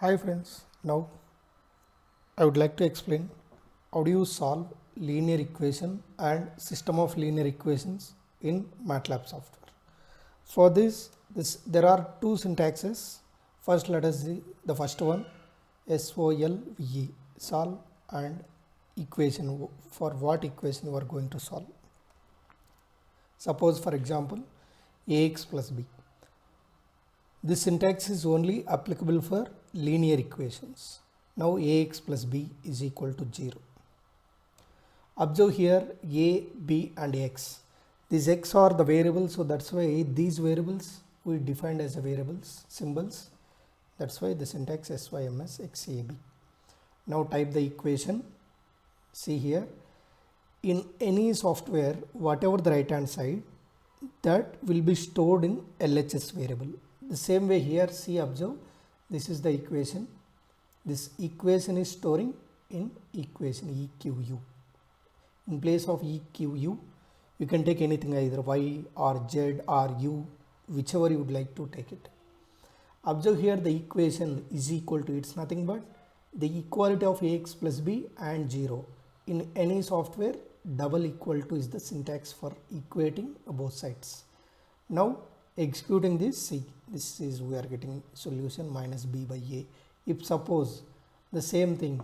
Hi friends, now I would like to explain how do you solve linear equation and system of linear equations in MATLAB software. For this there are two syntaxes. First let us see the first one, SOLVE, solve, and equation, for what equation you are going to solve. Suppose for example AX plus B. This syntax is only applicable for linear equations. Now Ax plus b is equal to 0. Observe here a, b and x. These x are the variables, so that's why these variables we defined as a variables symbols. That's why the syntax SYMS XAB. Now type the equation. See here, in any software, whatever the right hand side, that will be stored in LHS variable. The same way here, see, observe, this is the equation. This equation is storing in equation EQU. In place of EQU, you can take anything, either Y or Z or U, whichever you would like to take it. Observe here the equation is equal to, it's nothing but the equality of Ax plus B and 0. In any software, double equal to is the syntax for equating both sides. Now executing this, see, this is, we are getting solution minus b by a. If suppose the same thing,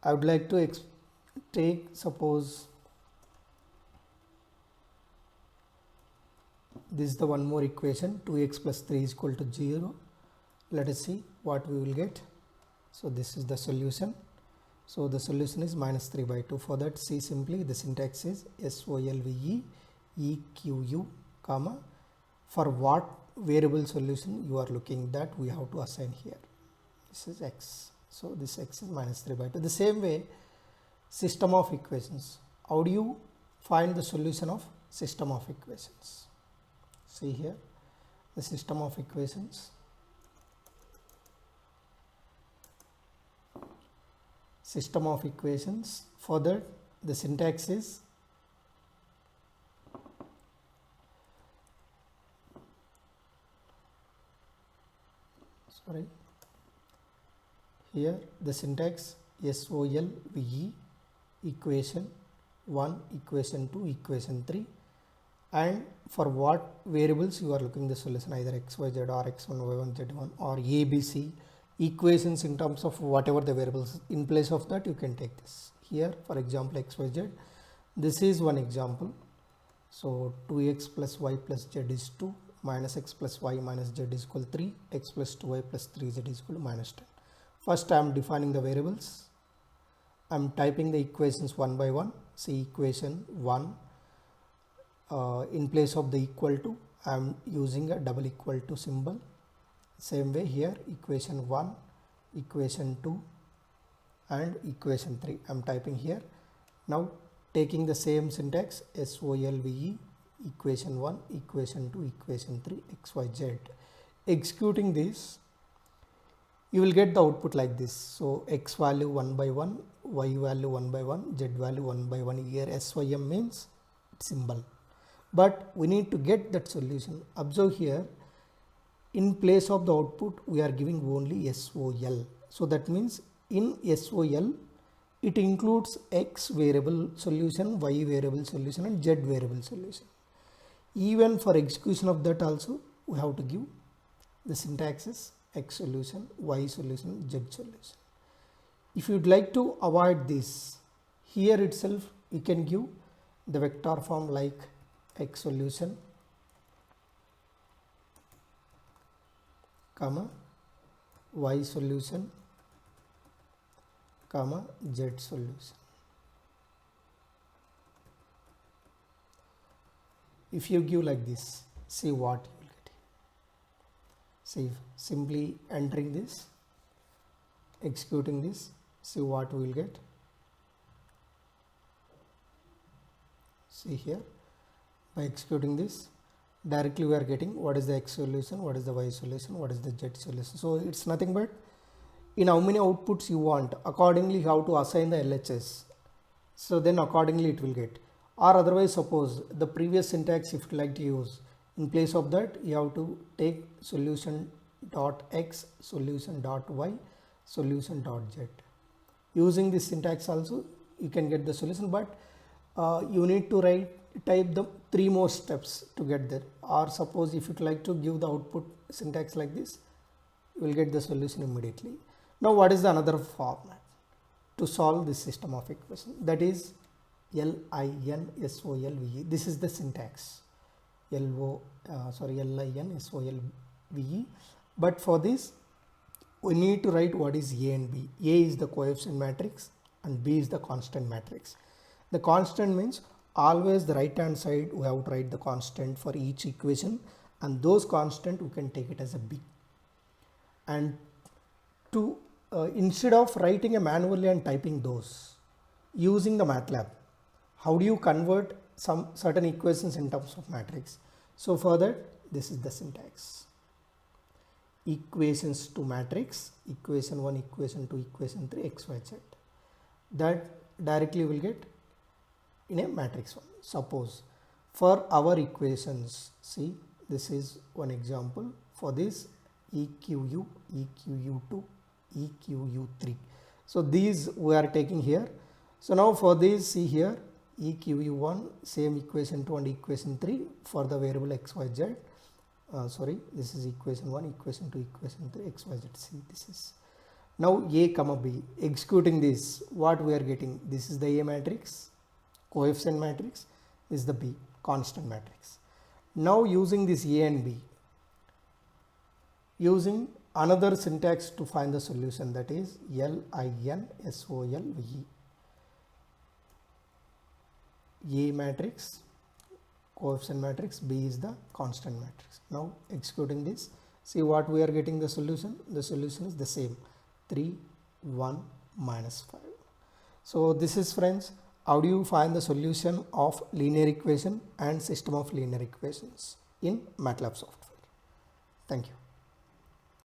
I would like to take, suppose this is the one more equation, 2x plus 3 is equal to 0. Let us see what we will get. So this is the solution. So the solution is minus 3 by 2. For that, see, simply the syntax is SOLVE EQU, comma, for what variable solution you are looking, that we have to assign here. This is x. So this x is minus 3 by 2. The same way, system of equations. How do you find the solution of system of equations? See here, the system of equations. System of equations. For that, the syntax is here the syntax SOLVE equation 1, equation 2, equation 3, and for what variables you are looking the solution, either x, y, z or x1, y1, z1 or ABC equations in terms of whatever the variables. In place of that, you can take this here, for example x, y, z. This is one example. So 2x plus y plus z is 2, minus x plus y minus z is equal to 3, x plus 2y plus 3z is equal to minus 10. First I am defining the variables. I am typing the equations one by one. See, equation 1, in place of the equal to, I am using a double equal to symbol. Same way here, equation 1, equation 2 and equation 3 I am typing here. Now taking the same syntax SOLVE equation 1, equation 2, equation 3, x, y, z. Executing this, you will get the output like this. So x value 1 by 1, y value 1 by 1, z value 1 by 1. Here SYM means symbol, but we need to get that solution. Observe here, in place of the output we are giving only SOL. So that means in SOL it includes x variable solution, y variable solution and z variable solution. Even for execution of that also, we have to give the syntaxes x solution, y solution, z solution. If you would like to avoid this, here itself you can give the vector form like x solution, comma, y solution, comma, z solution. If you give like this, see what you will get. See, simply entering this, executing this, see what we will get. See here, by executing this, directly we are getting what is the x solution, what is the y solution, what is the z solution. So it's nothing but in how many outputs you want, accordingly how to assign the LHS. So then accordingly it will get. Or otherwise, suppose the previous syntax if you like to use, in place of that you have to take solution dot x, solution dot y, solution dot z. Using this syntax also you can get the solution, but you need to type the 3 more steps to get there. Or suppose if you'd like to give the output syntax like this, you will get the solution immediately. Now what is the another format to solve this system of equation? That is LINSOLVE. This is the syntax. LINSOLVE. But for this we need to write what is A and B. A is the coefficient matrix and B is the constant matrix. The constant means always the right hand side we have to write the constant for each equation, and those constant we can take it as a B. And to instead of writing manually and typing those, using the MATLAB, how do you convert some certain equations in terms of matrix? So for that, this is the syntax. Equations to matrix, equation 1, equation 2, equation 3, x, y, z. That directly will get in a matrix one. Suppose for our equations, see, this is one example. For this EQU, EQU2, EQU3. So these we are taking here. So now for this, see here, EQU1, same equation 2 and equation 3 for the variable x, y, z. This is equation 1, equation 2, equation 3, x, y, z. See, this is now A comma B. Executing this, what we are getting? This is the A matrix, coefficient matrix. This is the B, constant matrix. Now using this A and B, using another syntax to find the solution, that is LINSOLVE. A matrix, coefficient matrix, B is the constant matrix. Now executing this, see what we are getting the solution. The solution is the same, 3, 1, minus 5. So this is, friends, how do you find the solution of linear equation and system of linear equations in MATLAB software. Thank you.